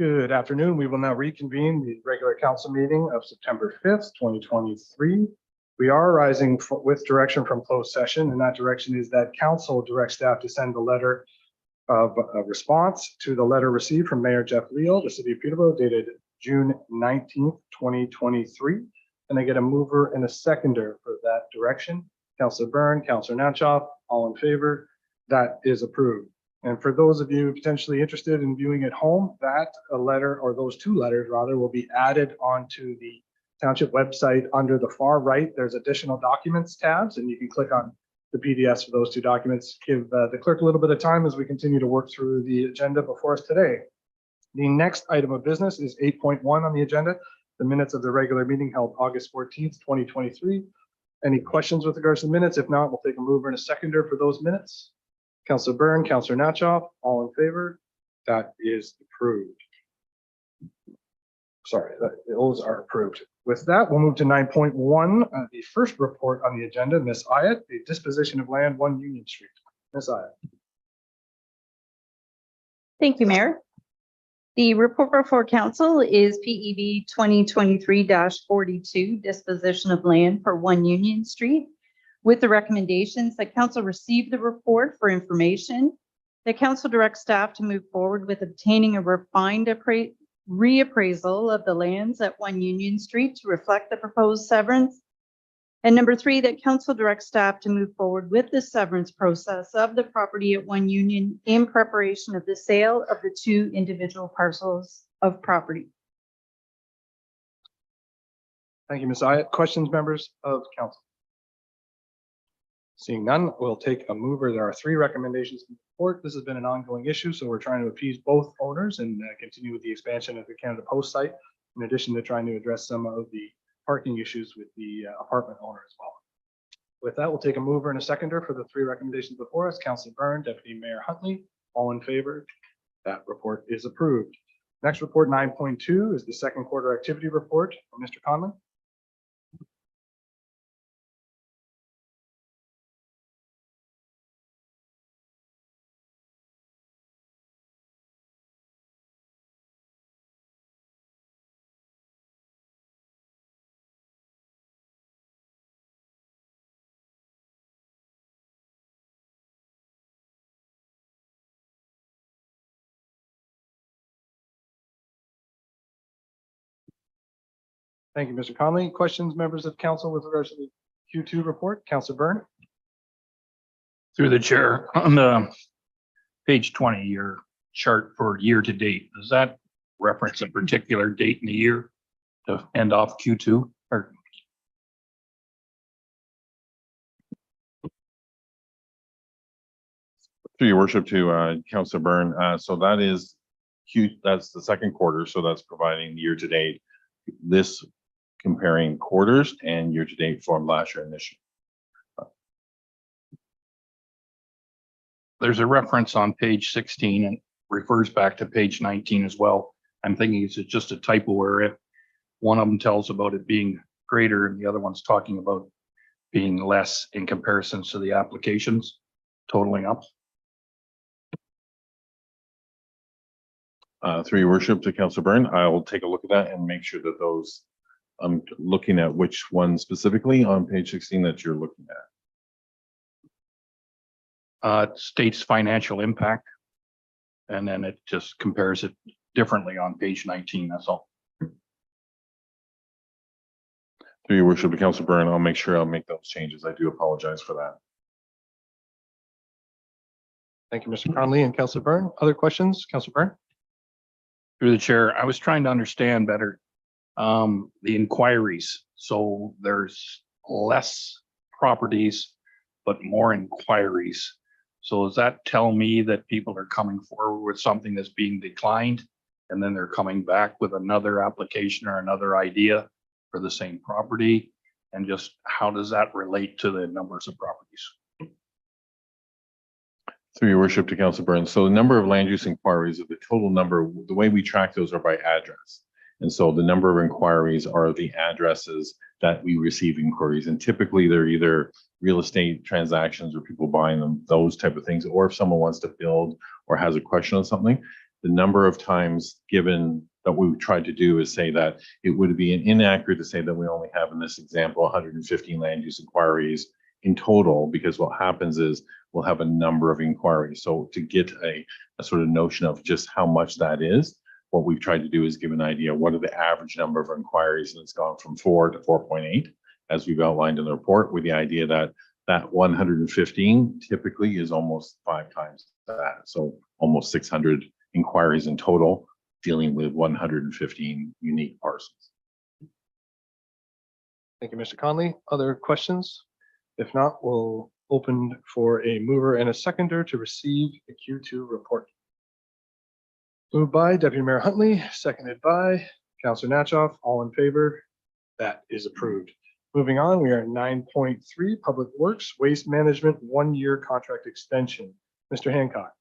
Good afternoon. We will now reconvene the regular council meeting of September 5th, 2023. We are rising with direction from closed session, and that direction is that council directs staff to send a letter of a response to the letter received from Mayor Jeff Leal, the city of Peterborough, dated June 19th, 2023. And I get a mover and a seconder for that direction. Councillor Byrne, Councillor Nanchoff, all in favor. That is approved. And for those of you potentially interested in viewing at home, that a letter, or those two letters rather, will be added onto the township website under the far right. There's additional documents tabs, and you can click on the PDFs for those two documents. Give the clerk a little bit of time as we continue to work through the agenda before us today. The next item of business is 8.1 on the agenda, the minutes of the regular meeting held August 14th, 2023. Any questions with regards to the minutes? If not, we'll take a mover and a seconder for those minutes. Councillor Byrne, Councillor Nanchoff, all in favor. That is approved. Sorry, those are approved. With that, we'll move to 9.1, the first report on the agenda. Ms. Ayotte, the disposition of land 1 Union Street. Ms. Ayotte. Thank you, Mayor. The report before council is PEB 2023-42, disposition of land for 1 Union Street, with the recommendations that council receive the report for information, that council directs staff to move forward with obtaining a refined reappraisal of the lands at 1 Union Street to reflect the proposed severance. And number 3, that council directs staff to move forward with the severance process of the property at 1 Union in preparation of the sale of the 2 individual parcels of property. Thank you, Ms. Ayotte. Questions, members of council? Seeing none, we'll take a mover. There are 3 recommendations in the report. This has been an ongoing issue, so we're trying to appease both owners and continue with the expansion of the Canada Post site, in addition to trying to address some of the parking issues with the apartment owner as well. With that, we'll take a mover and a seconder for the 3 recommendations before us. Councillor Byrne, Deputy Mayor Huntley, all in favor. That report is approved. Next report, 9.2, is the second quarter activity report from Mr. Conlon. Thank you, Mr. Conley. Questions, members of council, with regards to the Q2 report? Councillor Byrne. Through the chair, on the page 20, your chart for year to date, does that reference a particular date in the year to end off Q2? Or through your worship to Councillor Byrne. So that is that's the second quarter. So that's providing year to date. This comparing quarters and year to date from last year and this year. there's a reference on page 16 and refers back to page 19 as well. I'm thinking it's just a typo where if one of them tells about it being greater and the other one's talking about being less in comparison to the applications totaling up. Through your worship to Councillor Byrne, I will take a look at that and make sure that those, I'm looking at which one specifically on page 16 that you're looking at. It states financial impact, and then it just compares it differently on page 19, that's all. Through your worship to Councillor Byrne, I'll make sure I'll make those changes. I do apologize for that. Thank you, Mr. Conley and Councillor Byrne. Other questions, Councillor Byrne? Through the chair, I was trying to understand better the inquiries. So there's less properties, but more inquiries. So does that tell me that people are coming forward with something that's being declined, and then they're coming back with another application or another idea for the same property? And just how does that relate to the numbers of properties? Through your worship to Councillor Byrne. So the number of land use inquiries, the total number, the way we track those are by address. And so the number of inquiries are the addresses that we receive inquiries. And typically they're either real estate transactions or people buying them, those type of things, or if someone wants to build or has a question on something. the number of times given that we tried to do is say that it would be inaccurate to say that we only have in this example 115 land use inquiries in total, because what happens is we'll have a number of inquiries. So to get a sort of notion of just how much that is, what we've tried to do is give an idea what are the average number of inquiries, and it's gone from 4 to 4.8 as we've outlined in the report, with the idea that that 115 typically is almost 5 times that. So almost 600 inquiries in total dealing with 115 unique parcels. Thank you, Mr. Conley. Other questions? If not, we'll open for a mover and a seconder to receive the Q2 report. Moved by Deputy Mayor Huntley, seconded by Councillor Natchoff. All in favor? That is approved. Moving on, we are at 9.3, Public Works Waste Management 1-year contract extension. Mr. Hancock.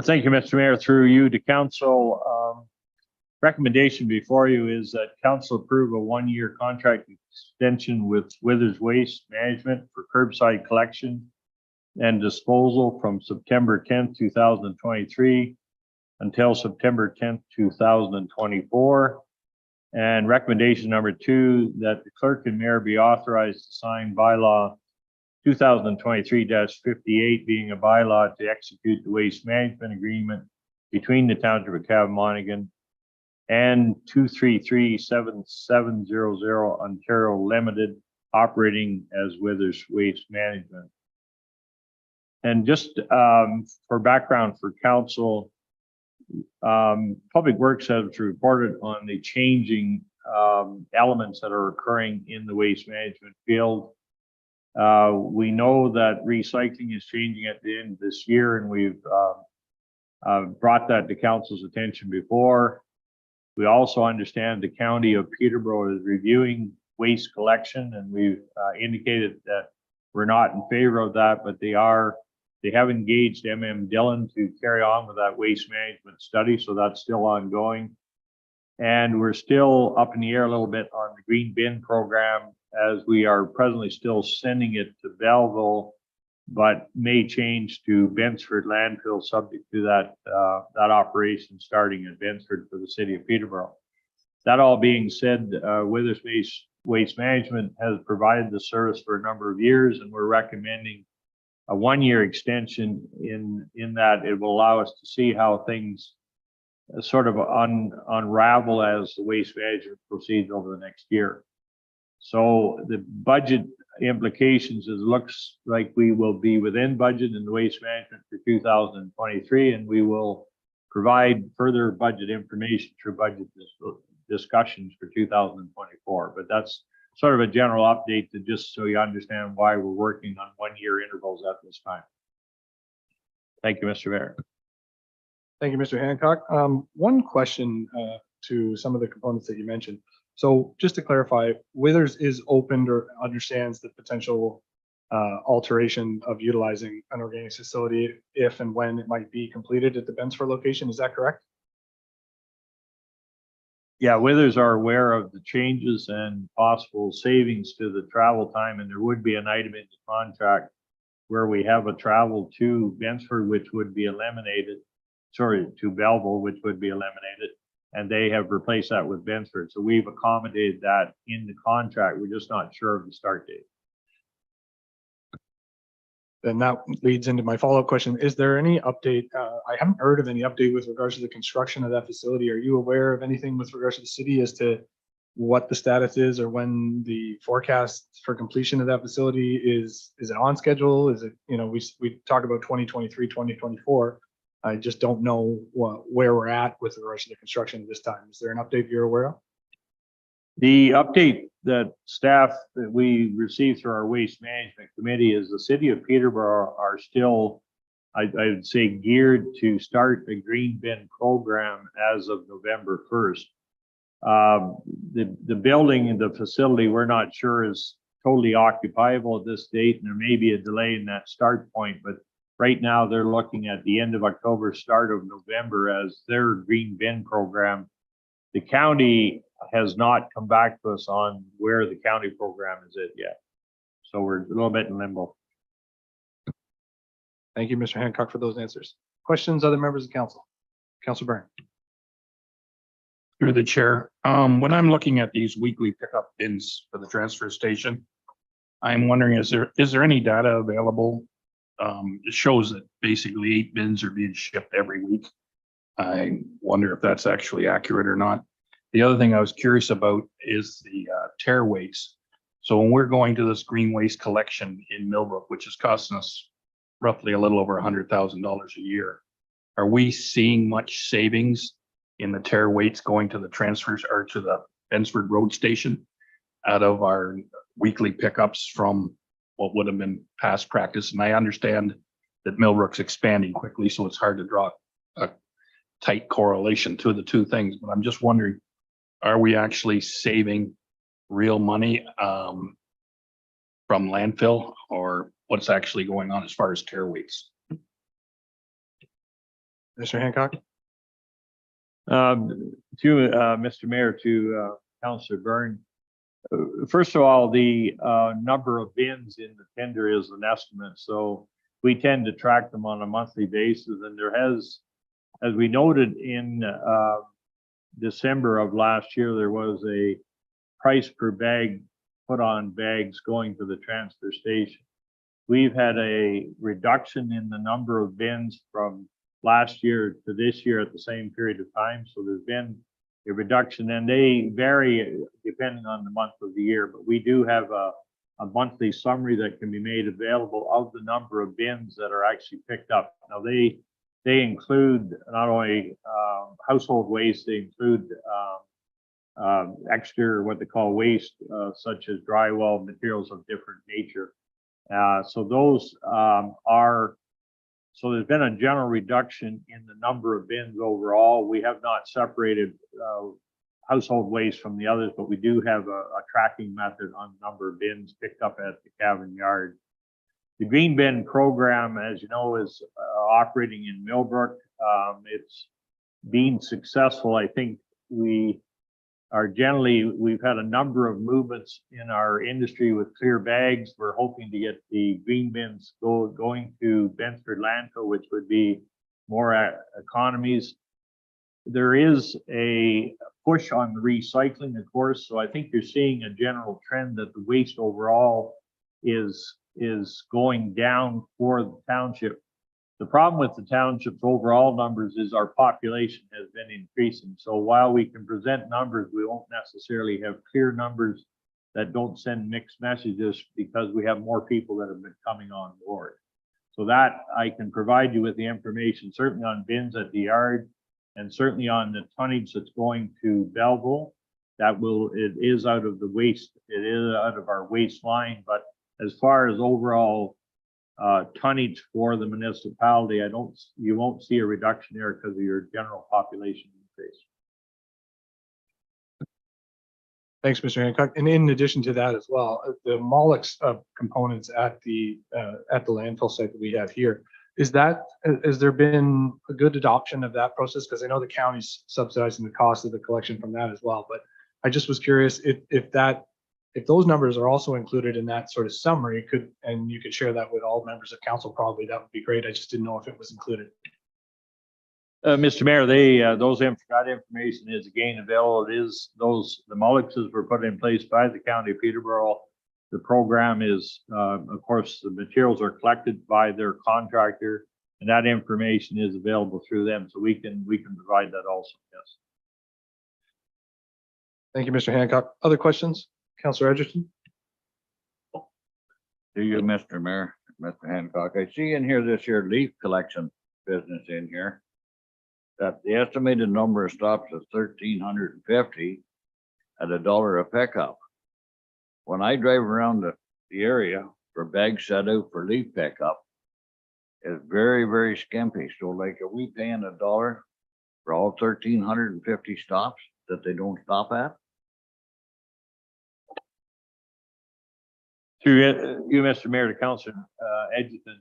Thank you, Mr. Mayor. Through you to council, recommendation before you is that council approve a 1-year contract extension with Withers Waste Management for curbside collection and disposal from September 10th, 2023 until September 10th, 2024. And recommendation number 2, that the clerk and mayor be authorized to sign bylaw 2023-58, being a bylaw to execute the waste management agreement between the Township of Cavan-Monaghan and 233-7700 Ontario Limited, operating as Withers Waste Management. And just for background for council, Public Works has reported on the changing elements that are occurring in the waste management field. We know that recycling is changing at the end of this year, and we've brought that to council's attention before. We also understand the county of Peterborough is reviewing waste collection, and we've indicated that we're not in favor of that, but they have engaged MM Dillon to carry on with that waste management study, so that's still ongoing. And we're still up in the air a little bit on the green bin program, as we are presently still sending it to Belleville, but may change to Bensford landfill, subject to that operation starting at Bensford for the city of Peterborough. That all being said, Withers Waste Management has provided the service for a number of years, and we're recommending a 1-year extension in that it will allow us to see how things sort of unravel as the waste management proceeds over the next year. So the budget implications, it looks like we will be within budget in the waste management for 2023, and we will provide further budget information through budget discussions for 2024. But that's sort of a general update, to just so you understand why we're working on 1-year intervals at this time. Thank you, Mr. Mayor. Thank you, Mr. Hancock. One question to some of the components that you mentioned. So just to clarify, Withers is open or understands the potential alteration of utilizing an organics facility if and when it might be completed at the Bensford location. Is that correct? Yeah, Withers are aware of the changes and possible savings to the travel time, and there would be an item in the contract where we have a travel to Bensford, which would be eliminated, to Belleville, which would be eliminated, and they have replaced that with Bensford. So we've accommodated that in the contract. We're just not sure of the start date. Then that leads into my follow-up question. Is there any update? I haven't heard of any update with regards to the construction of that facility. Are you aware of anything with regards to the city as to what the status is, or when the forecast for completion of that facility is? Is it on schedule? Is it, we talk about 2023, 2024. I just don't know where we're at with regards to the construction at this time. Is there an update you're aware of? The update that staff that we received through our waste management committee is the city of Peterborough are still, I would say, geared to start a green bin program as of November 1st. The building and the facility, we're not sure is totally occupiable at this date, and there may be a delay in that start point, but right now they're looking at the end of October, start of November as their green bin program. The county has not come back to us on where the county program is at yet. So we're a little bit in limbo. Thank you, Mr. Hancock, for those answers. Questions, other members of council? Councilor Byrne. Through the chair, when I'm looking at these weekly pickup bins for the transfer station, I'm wondering, is there any data available? It shows that basically 8 bins are being shipped every week. I wonder if that's actually accurate or not. The other thing I was curious about is the tear weights. So when we're going to this green waste collection in Millbrook, which is costing us roughly a little over $100,000 a year, are we seeing much savings in the tear weights going to the transfers or to the Bensford Road Station out of our weekly pickups from what would have been past practice? And I understand that Millbrook's expanding quickly, so it's hard to draw a tight correlation to the two things. But I'm just wondering, are we actually saving real money from landfill, or what's actually going on as far as tear weights? Mr. Hancock. Mr. Mayor, to Councillor Byrne. First of all, the number of bins in the tender is an estimate, so we tend to track them on a monthly basis. And there has, as we noted in December of last year, there was a price per bag put on bags going to the transfer station. We've had a reduction in the number of bins from last year to this year at the same period of time. So there's been a reduction, and they vary depending on the month of the year. But we do have a monthly summary that can be made available of the number of bins that are actually picked up. Now they include not only household waste, they include extra what they call waste, such as drywall materials of different nature. So those so there's been a general reduction in the number of bins overall. We have not separated household waste from the others, but we do have a tracking method on the number of bins picked up at the Cavan Yard. The green bin program, as you know, is operating in Millbrook. It's been successful. I think we've had a number of movements in our industry with clear bags. We're hoping to get the green bins going to Bensford Landfill, which would be more economies. There is a push on the recycling, of course. So I think you're seeing a general trend that the waste overall is going down for the township. The problem with the township's overall numbers is our population has been increasing. So while we can present numbers, we won't necessarily have clear numbers that don't send mixed messages because we have more people that have been coming on board. So that I can provide you with the information, certainly on bins at the yard and certainly on the tonnage that's going to Belleville. It is out of the waste, it is out of our waste line. But as far as overall tonnage for the municipality, you won't see a reduction there because of your general population increase. Thanks, Mr. Hancock. And in addition to that as well, the Molex components at the landfill site that we have here, has there been a good adoption of that process? Because I know the county's subsidizing the cost of the collection from that as well. But I just was curious if those numbers are also included in that sort of summary, and you could share that with all members of council, probably that would be great. I just didn't know if it was included. Mr. Mayor, that information is again available. The Molexes were put in place by the County of Peterborough. The program is, of course, the materials are collected by their contractor, and that information is available through them. So we can provide that also. Yes. Thank you, Mr. Hancock. Other questions? Councillor Edgerton. To you, Mr. Mayor, Mr. Hancock. I see in here this year leaf collection business in here, that the estimated number of stops is 1,350 at $1 a pickup. When I drive around the area for bags set out for leaf pickup, it's very, very skimpy. So like, are we paying $1 for all 1,350 stops that they don't stop at? To you, Mr. Mayor, to Councillor Edgerton,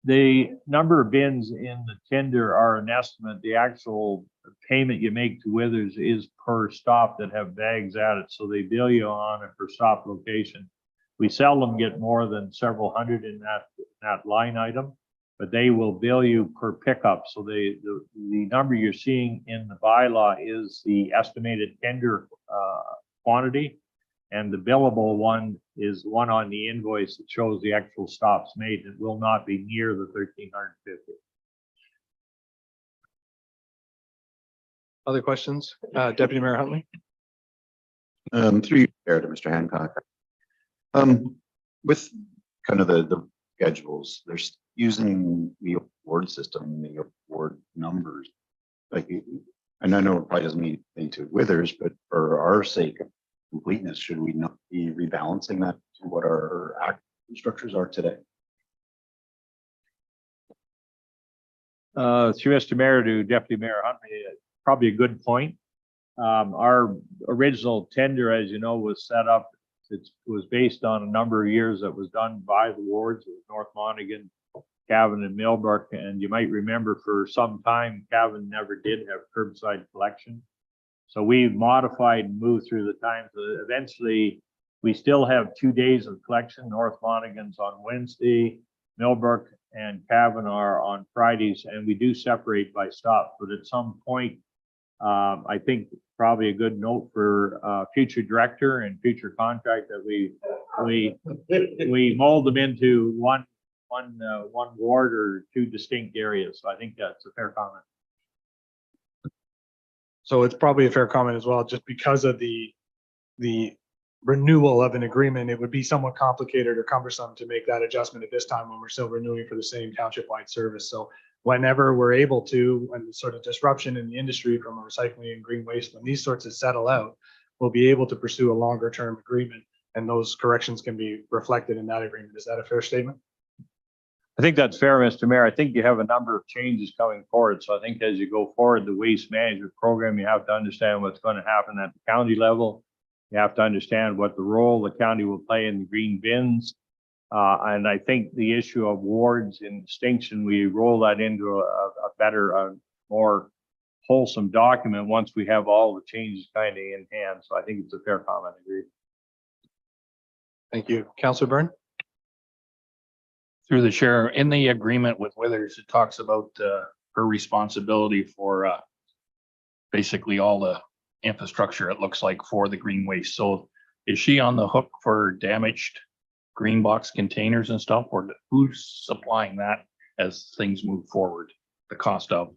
the number of bins in the tender are an estimate. The actual payment you make to Withers is per stop that have bags at it. So they bill you on a per stop location. We seldom get more than several hundred in that line item. but they will bill you per pickup. So the number you're seeing in the bylaw is the estimated tender quantity. And the billable one is one on the invoice that shows the actual stops made. It will not be near the 1,350. Other questions? Deputy Mayor Huntley? Through you, Chair, to Mr. Hancock. With kind of the schedules, there's using the award system, the award numbers. Like, and I know it probably doesn't mean anything to Withers, but for our sake of completeness, should we not be rebalancing that to what our act structures are today? Through Mr. Mayor to Deputy Mayor Huntley, probably a good point. Our original tender, as you know, was set up. It was based on a number of years that was done by the wards of North Monaghan, Cavan, and Millbrook. And you might remember for some time, Cavan never did have curbside collection. So we've modified and moved through the times. Eventually, we still have 2 days of collection. North Monaghan's on Wednesday, Millbrook and Cavan are on Fridays, and we do separate by stop. But at some point, I think probably a good note for future director and future contract that we mold them into one ward or 2 distinct areas. So I think that's a fair comment. So it's probably a fair comment as well, just because of the renewal of an agreement, it would be somewhat complicated or cumbersome to make that adjustment at this time when we're still renewing for the same township-wide service. So whenever we're able to, when the sort of disruption in the industry from recycling and green waste, when these sorts of settle out, we'll be able to pursue a longer term agreement, and those corrections can be reflected in that agreement. Is that a fair statement? I think that's fair, Mr. Mayor. I think you have a number of changes coming forward. So I think as you go forward, the waste management program, you have to understand what's going to happen at the county level. You have to understand what the role the county will play in the green bins. And I think the issue of wards in distinction, we roll that into a better, more wholesome document once we have all the changes kind of in hand. So I think it's a fair comment. Agreed. Thank you. Councillor Byrne? Through the chair, in the agreement with Withers, it talks about her responsibility for basically all the infrastructure, it looks like, for the green waste. So is she on the hook for damaged green box containers and stuff, or who's supplying that as things move forward, the cost of?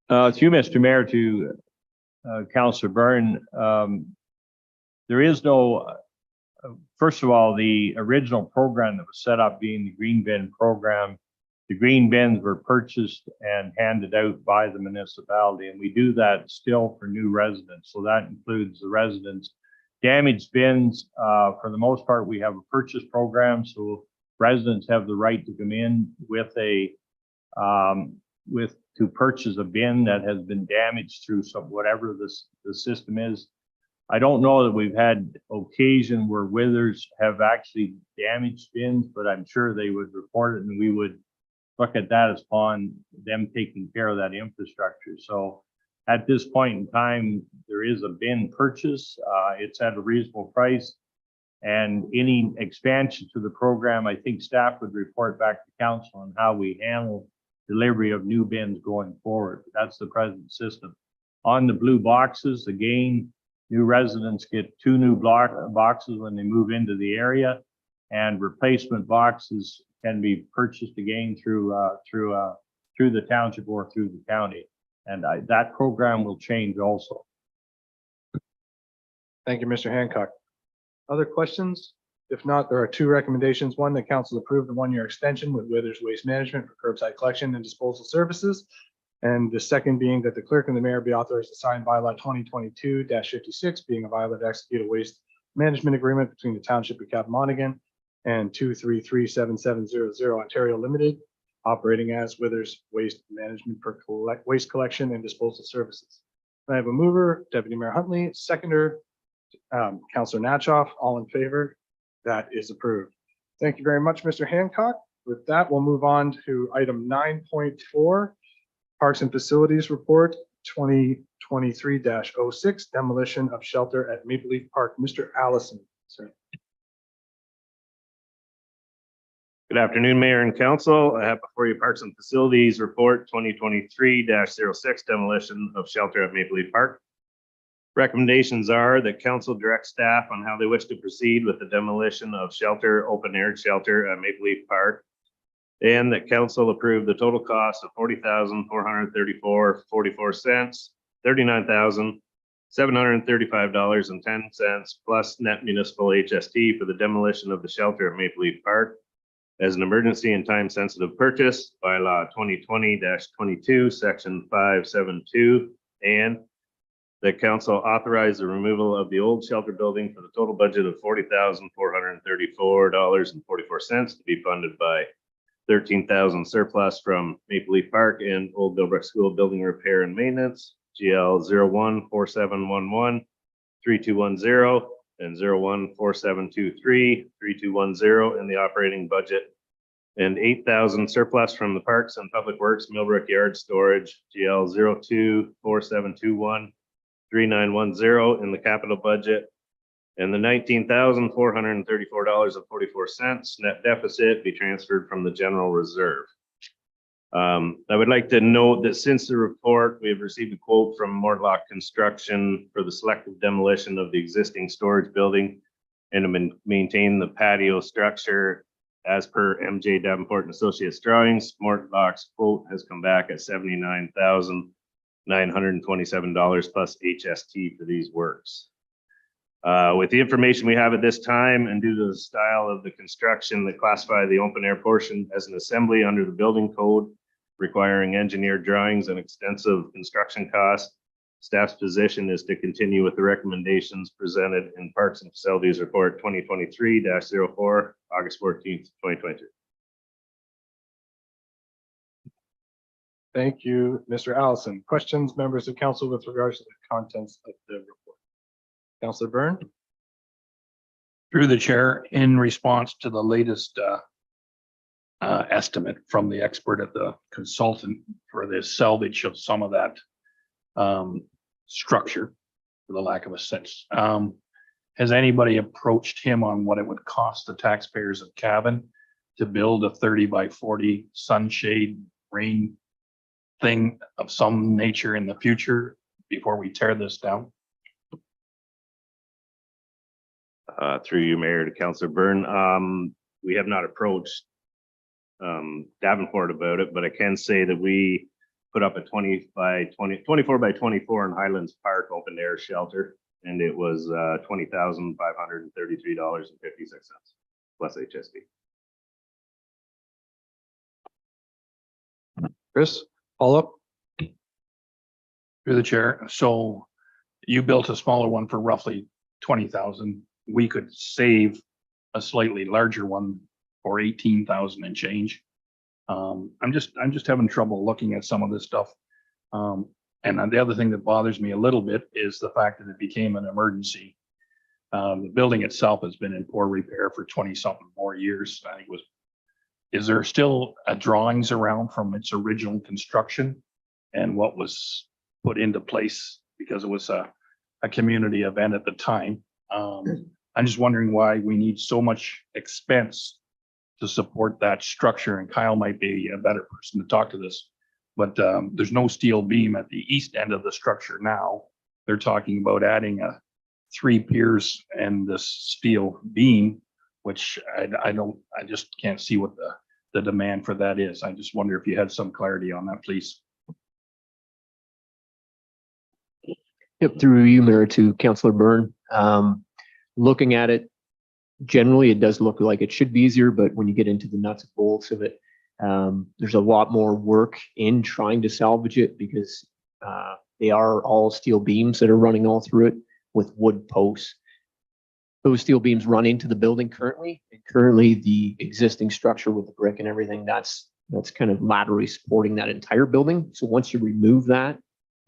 To you, Mr. Mayor, to Councillor Byrne, there is no, first of all, the original program that was set up being the green bin program, the green bins were purchased and handed out by the municipality, and we do that still for new residents. So that includes the residents. Damaged bins, for the most part, we have a purchase program, so residents have the right to come in with a to purchase a bin that has been damaged through whatever the system is. I don't know that we've had occasion where Withers have actually damaged bins, but I'm sure they would report it, and we would look at that as upon them taking care of that infrastructure. So at this point in time, there is a bin purchase. It's at a reasonable price, and any expansion to the program, I think staff would report back to council on how we handle delivery of new bins going forward. That's the present system. On the blue boxes, again, new residents get 2 new boxes when they move into the area, and replacement boxes can be purchased again through the township or through the county. And that program will change also. Thank you, Mr. Hancock. Other questions? If not, there are 2 recommendations. One, that council approve the 1-year extension with Withers Waste Management for curbside collection and disposal services. And the second being that the clerk and the mayor be authorized to sign bylaw 2022-56, being a bylaw to execute a waste management agreement between the township of Cavan Monaghan and 2337700 Ontario Limited, operating as Withers Waste Management for waste collection and disposal services. I have a mover, Deputy Mayor Huntley, seconder, Councillor Natchoff, all in favor. That is approved. Thank you very much, Mr. Hancock. With that, we'll move on to item 9.4, Parks and Facilities Report 2023-06, demolition of shelter at Maple Leaf Park. Mr. Allison, sir. Good afternoon, Mayor and Council. I have before you Parks and Facilities Report 2023-06 demolition of shelter at Maple Leaf Park. Recommendations are that council direct staff on how they wish to proceed with the demolition of open air shelter at Maple Leaf Park. And that council approve the total cost of $40,434.44, $39,735.10 plus net municipal HST for the demolition of the shelter at Maple Leaf Park as an emergency and time-sensitive purchase by law 2020-22, section 572, and that council authorize the removal of the old shelter building for the total budget of $40,434.44 to be funded by $13,000 surplus from Maple Leaf Park and Old Millbrook School Building Repair and Maintenance, GL 014711-3210 and 014723-3210 in the operating budget, and $8,000 surplus from the Parks and Public Works Millbrook Yard Storage, GL 024721-3910 in the capital budget, and the $19,434.44 net deficit be transferred from the general reserve. I would like to note that since the report, we have received a quote from Mortlock Construction for the selective demolition of the existing storage building and to maintain the patio structure as per MJ Davenport and Associates drawings. Mortlock's quote has come back at $79,927 plus HST for these works. With the information we have at this time and due to the style of the construction that classify the open air portion as an assembly under the building code, requiring engineered drawings and extensive construction costs, staff's position is to continue with the recommendations presented in Parks and Facilities Report 2023-04, August 14th, 2023. Thank you, Mr. Allison. Questions, members of council, with regards to the contents of the report? Councilor Byrne? Through the chair, in response to the latest estimate from the expert at the consultant for the salvage of some of that structure, for the lack of a sense. Has anybody approached him on what it would cost the taxpayers of Cavan to build a 30 by 40 sunshade rain thing of some nature in the future before we tear this down? Through you, Mayor, to Councilor Byrne. We have not approached Davenport about it, but I can say that we put up a 24 by 24 in Highlands Park open air shelter, and it was $20,533.56 plus HST. Chris, follow up? Through the chair. So you built a smaller one for roughly 20,000. We could save a slightly larger one for 18,000 and change. I'm just having trouble looking at some of this stuff. And the other thing that bothers me a little bit is the fact that it became an emergency. The building itself has been in poor repair for 20 something more years. I think it was. Is there still drawings around from its original construction and what was put into place because it was a community event at the time? I'm just wondering why we need so much expense to support that structure, and Kyle might be a better person to talk to this, but there's no steel beam at the east end of the structure now. They're talking about adding 3 piers and this steel beam, which I just can't see what the demand for that is. I just wonder if you had some clarity on that, please. Yep, through you, Mayor, to Councilor Byrne. Looking at it, generally, it does look like it should be easier, but when you get into the nuts and bolts of it, there's a lot more work in trying to salvage it because they are all steel beams that are running all through it with wood posts. Those steel beams run into the building currently, and currently the existing structure with the brick and everything, that's kind of laterally supporting that entire building. So once you remove that,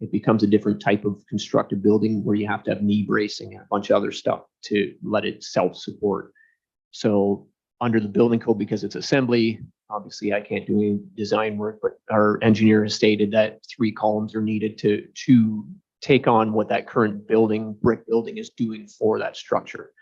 it becomes a different type of constructed building where you have to have knee bracing and a bunch of other stuff to let it self-support. So under the building code, because it's assembly, obviously I can't do any design work, but our engineer has stated that 3 columns are needed to take on what that current building, brick building, is doing for that structure.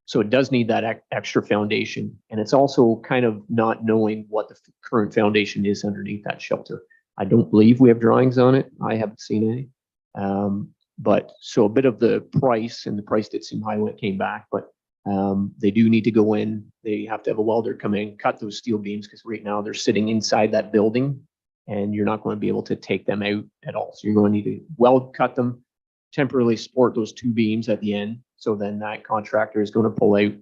So it does need that extra foundation. And it's also kind of not knowing what the current foundation is underneath that shelter. I don't believe we have drawings on it. I haven't seen any. But so a bit of the price, and the price did seem high when it came back, but they do need to go in. They have to have a welder come in, cut those steel beams, because right now they're sitting inside that building and you're not going to be able to take them out at all. So you're going to need to weld cut them, temporarily support those two beams at the end. So then that contractor is going to pull out,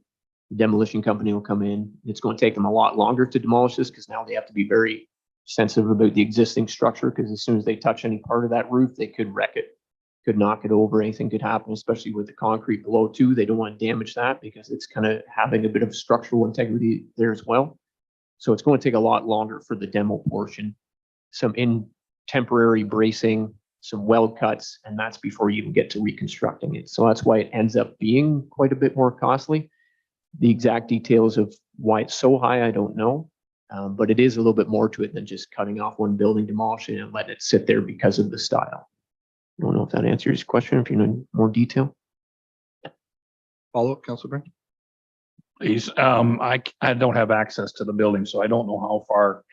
the demolition company will come in. It's going to take them a lot longer to demolish this because now they have to be very sensitive about the existing structure, because as soon as they touch any part of that roof, they could wreck it, could knock it over, anything could happen, especially with the concrete below too. They don't want to damage that because it's kind of having a bit of structural integrity there as well. So it's going to take a lot longer for the demo portion, some temporary bracing, some weld cuts, and that's before you even get to reconstructing it. So that's why it ends up being quite a bit more costly. The exact details of why it's so high, I don't know. But it is a little bit more to it than just cutting off one building, demolishing it, and letting it sit there because of the style. I don't know if that answers your question, if you know more detail. Follow up, Councilor Byrne? Please, I don't have access to the building, so I don't know how far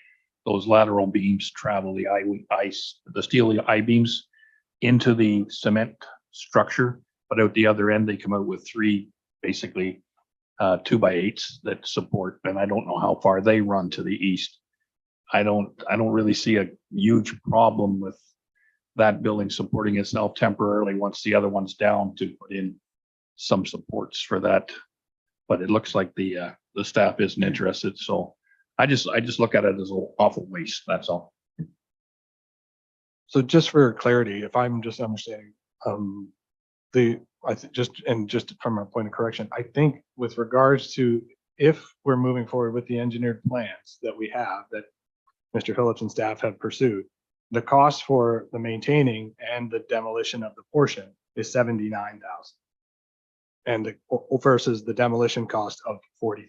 those lateral beams travel, the steel I-beams into the cement structure, but out the other end, they come out with three, basically 2x8s that support, and I don't know how far they run to the east. I don't really see a huge problem with that building supporting itself temporarily once the other one's down, to put in some supports for that. But it looks like the staff isn't interested, so I just look at it as an awful waste, that's all. So just for clarity, if I'm just understanding, just from a point of correction, I think with regards to if we're moving forward with the engineered plans that we have, that Mr. Phillips and staff have pursued, the cost for the maintaining and the demolition of the portion is $79,000. And versus the demolition cost of $40,000.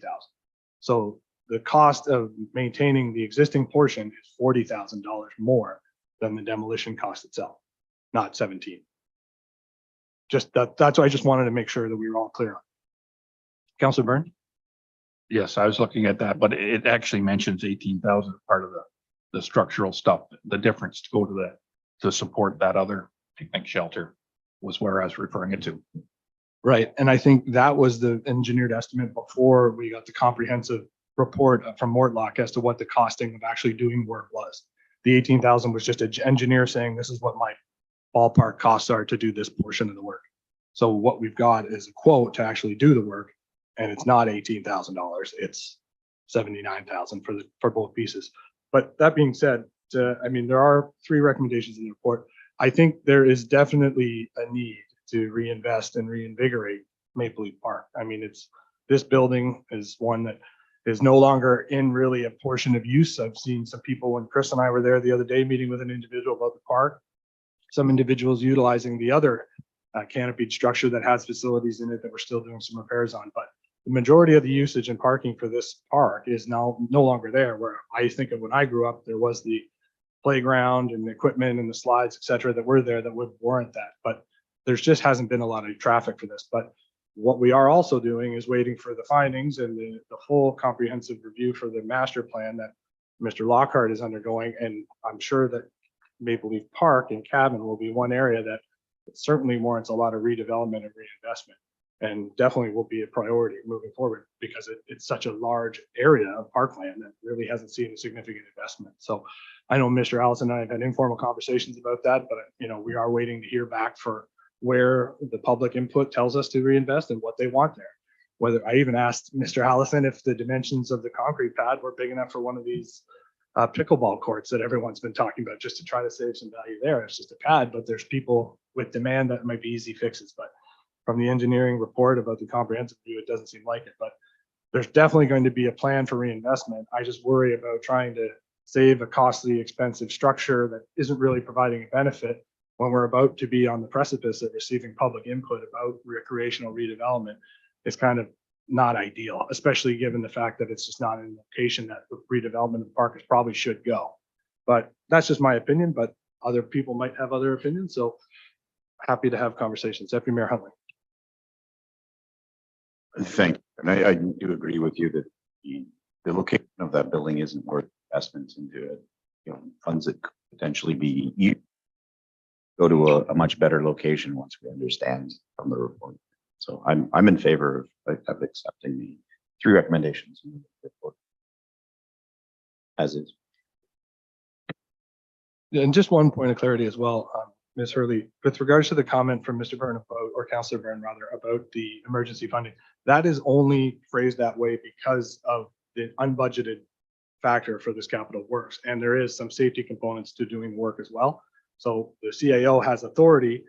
So the cost of maintaining the existing portion is $40,000 more than the demolition cost itself, not 17. Just that's why I just wanted to make sure that we were all clear on. Councilor Byrne? Yes, I was looking at that, but it actually mentions 18,000 part of the structural stuff, the difference to go to support that other picnic shelter was where I was referring it to. Right, and I think that was the engineered estimate before we got the comprehensive report from Mortlock as to what the costing of actually doing work was. The 18,000 was just an engineer saying, this is what my ballpark costs are to do this portion of the work. So what we've got is a quote to actually do the work, and it's not $18,000, it's $79,000 for both pieces. But that being said, I mean, there are 3 recommendations in the report. I think there is definitely a need to reinvest and reinvigorate Maple Leaf Park. I mean, this building is one that is no longer in really a portion of use. I've seen some people, when Chris and I were there the other day meeting with an individual about the park, some individuals utilizing the other canopied structure that has facilities in it that we're still doing some repairs on. But the majority of the usage and parking for this park is now no longer there, where I think of when I grew up, there was the playground and the equipment and the slides, et cetera, that were there that would warrant that. But there's just hasn't been a lot of traffic for this. But what we are also doing is waiting for the findings and the full comprehensive review for the master plan that Mr. Lockhart is undergoing. And I'm sure that Maple Leaf Park and Cabin will be one area that certainly warrants a lot of redevelopment and reinvestment, and definitely will be a priority moving forward because it's such a large area of parkland that really hasn't seen a significant investment. So I know Mr. Allison and I have had informal conversations about that, but we are waiting to hear back for where the public input tells us to reinvest and what they want there. Whether I even asked Mr. Allison if the dimensions of the concrete pad were big enough for one of these pickleball courts that everyone's been talking about, just to try to save some value there. It's just a pad, but there's people with demand that might be easy fixes. But from the engineering report about the comprehensive view, it doesn't seem like it. But there's definitely going to be a plan for reinvestment. I just worry about trying to save a costly, expensive structure that isn't really providing a benefit when we're about to be on the precipice of receiving public input about recreational redevelopment. Is kind of not ideal, especially given the fact that it's just not in a location that the redevelopment of the park probably should go. But that's just my opinion, but other people might have other opinions. So happy to have conversations. Deputy Mayor Huntley. Thank, and I do agree with you that the location of that building isn't worth investments into it. You know, funds that could potentially be, you go to a much better location once we understand from the report. So I'm in favor of accepting the 3 recommendations in the report as is. And just one point of clarity as well, Ms. Hurley, with regards to the comment from Mr. Byrne about, or Councillor Byrne rather, about the emergency funding, that is only phrased that way because of the unbudgeted factor for this capital works. And there is some safety components to doing work as well. So the CAO has authority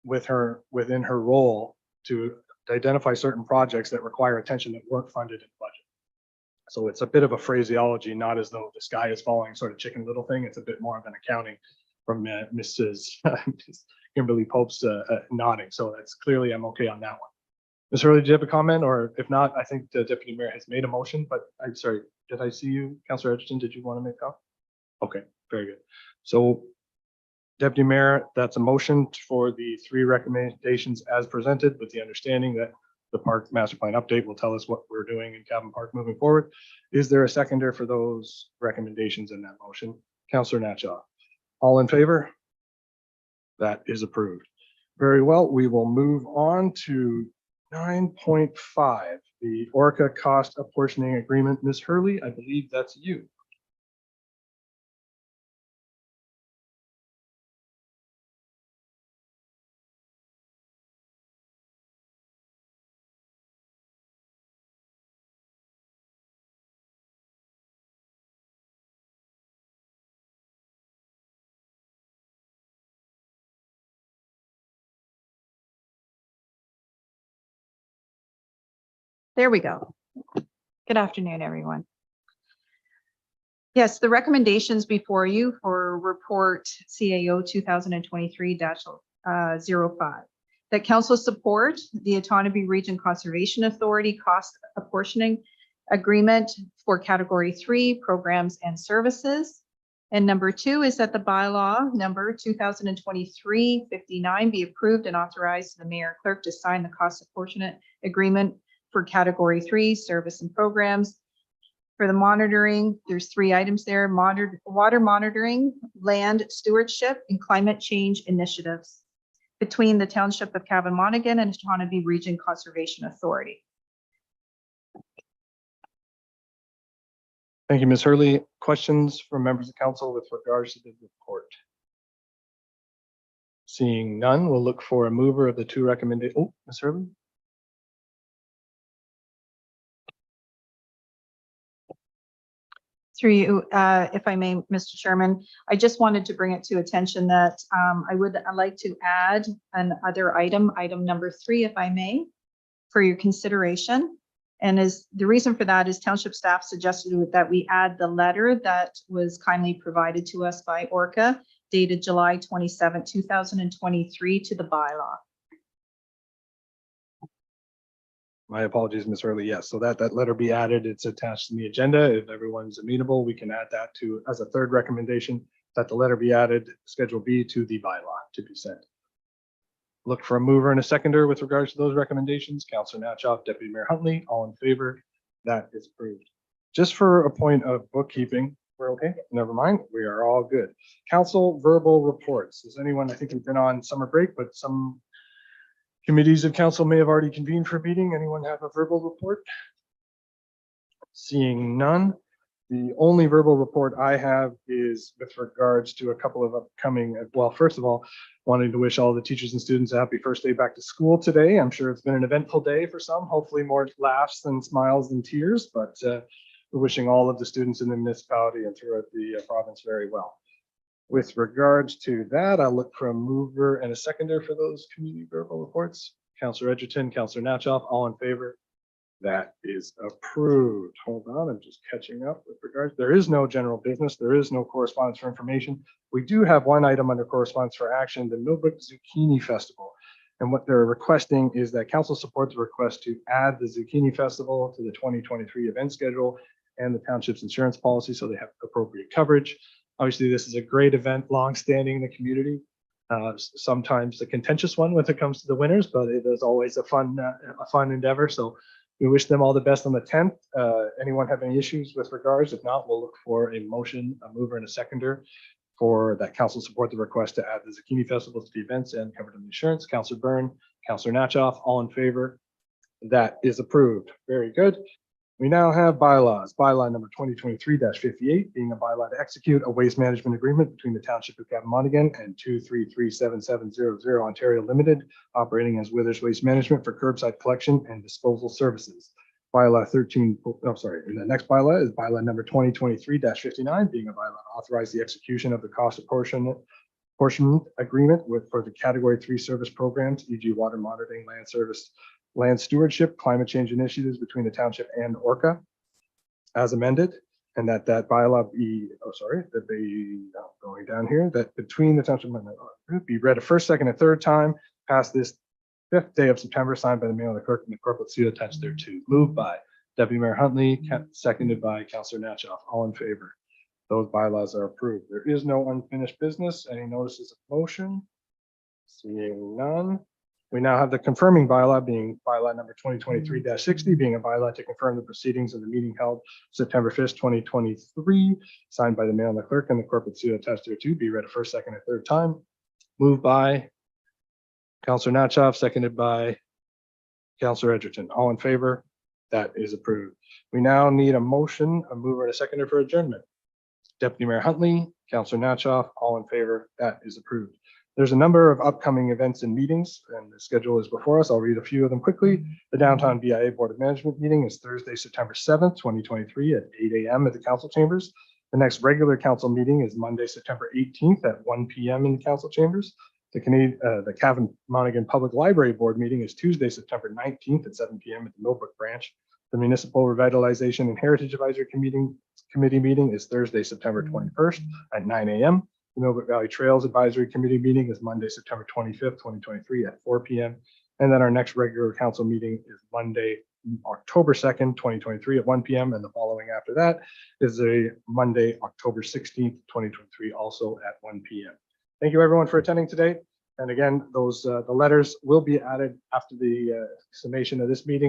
within her role to identify certain projects that require attention that weren't funded in budget. So it's a bit of a phraseology, not as though the sky is falling sort of chicken little thing. It's a bit more of an accounting from Mrs. Kimberly Pope's nodding. So that's clearly I'm okay on that one. Ms. Hurley, do you have a comment? Or if not, I think the Deputy Mayor has made a motion, but I'm sorry, did I see you? Councillor Edgerton, did you want to make a comment? Okay, very good. So Deputy Mayor, that's a motion for the 3 recommendations as presented with the understanding that the Park Master Plan update will tell us what we're doing in Cabin Park moving forward. Is there a seconder for those recommendations in that motion? Councillor Natchaw. All in favor? That is approved. Very well, we will move on to 9.5, the Orca cost apportioning agreement. Ms. Hurley, I believe that's you. There we go. Good afternoon, everyone. Yes, the recommendations before you for report CAO 2023-05 that council support the Otonabee Region Conservation Authority cost apportioning agreement for category 3 programs and services. And number 2 is that the bylaw number 2023-59 be approved and authorized to the mayor and clerk to sign the cost apportionment agreement for category 3 service and programs. For the monitoring, there's 3 items there: water monitoring, land stewardship, and climate change initiatives between the Township of Cavan-Monaghan and Otonabee Region Conservation Authority. Thank you, Ms. Hurley. Questions from members of council with regards to the report? Seeing none, we'll look for a mover of the 2 recommended. Oh, Ms. Hurley. Through you, if I may, Mr. Chairman, I just wanted to bring it to attention that I'd like to add another item number 3, if I may, for your consideration. And the reason for that is township staff suggested that we add the letter that was kindly provided to us by Orca dated July 27, 2023 to the bylaw. My apologies, Ms. Hurley. Yes, so that letter be added. It's attached in the agenda. If everyone's amenable, we can add that to as a 3rd recommendation, that the letter be added, Schedule B, to the bylaw to be sent. Look for a mover and a seconder with regards to those recommendations. Councillor Natchoff, Deputy Mayor Huntley, all in favor? That is approved. Just for a point of bookkeeping, we're okay? Never mind. We are all good. Council verbal reports. Does anyone, I think we've been on summer break, but some committees of council may have already convened for a meeting. Anyone have a verbal report? Seeing none. The only verbal report I have is with regards to a couple of upcoming, well, first of all, wanting to wish all the teachers and students a happy first day back to school today. I'm sure it's been an eventful day for some, hopefully more laughs than smiles than tears, but we're wishing all of the students in the municipality and throughout the province very well. With regards to that, I'll look for a mover and a seconder for those community verbal reports. Councillor Edgerton, Councillor Natchoff, all in favor? That is approved. Hold on, I'm just catching up with regards. There is no general business. There is no correspondence for information. We do have one item under correspondence for action, the Millbrook Zucchini Festival. And what they're requesting is that council support the request to add the Zucchini Festival to the 2023 event schedule and the township's insurance policy so they have appropriate coverage. Obviously, this is a great event, long-standing in the community. Sometimes a contentious one when it comes to the winners, but it is always a fun endeavor. So We wish them all the best on the 10th. Anyone have any issues with regards? If not, we'll look for a motion, a mover and a seconder for that council support the request to add the Zucchini Festival to the events and covered in insurance. Councillor Byrne, Councillor Natchoff, all in favor? That is approved. Very good. We now have bylaws. Bylaw number 2023-58 being a bylaw to execute a waste management agreement between the Township of Catamonigan and 2337700 Ontario Limited, operating as Withers Waste Management for curbside collection and disposal services. Bylaw 13, and the next bylaw is bylaw number 2023-59 being a bylaw to authorize the execution of the cost apportionment agreement for the Category 3 service programs, e.g. water monitoring, land service, land stewardship, climate change initiatives between the township and Orca as amended, and that bylaw be, going down here, that between the township and Orca be read a first, second, and third time, passed this 5th day of September, signed by the mayor of the clerk and the corporate seal attached thereto. Moved by Deputy Mayor Huntley, seconded by Councillor Natchoff. All in favor? Those bylaws are approved. There is no unfinished business. Any notices of motion? Seeing none. We now have the confirming bylaw being bylaw number 2023-60 being a bylaw to confirm the proceedings of the meeting held September 5th, 2023, signed by the mayor and the clerk and the corporate seal attached thereto, be read a first, second, and third time. Moved by Councillor Natchoff, seconded by Councillor Edgerton. All in favor? That is approved. We now need a motion, a mover and a seconder for adjournment. Deputy Mayor Huntley, Councillor Natchoff, all in favor? That is approved. There's a number of upcoming events and meetings, and the schedule is before us. I'll read a few of them quickly. The Downtown BIA Board of Management meeting is Thursday, September 7th, 2023 at 8 a.m. at the council chambers. The next regular council meeting is Monday, September 18th at 1 p.m. in the council chambers. The Catamonigan Public Library Board meeting is Tuesday, September 19th at 7 p.m. at the Millbrook branch. The Municipal Revitalization and Heritage Advisory Committee meeting is Thursday, September 21st at 9 a.m. The Millbrook Valley Trails Advisory Committee meeting is Monday, September 25th, 2023 at 4 p.m. And then our next regular council meeting is Monday, October 2nd, 2023 at 1 p.m. And the following after that is a Monday, October 16th, 2023, also at 1 p.m. Thank you everyone for attending today. And again, the letters will be added after the summation of this meeting.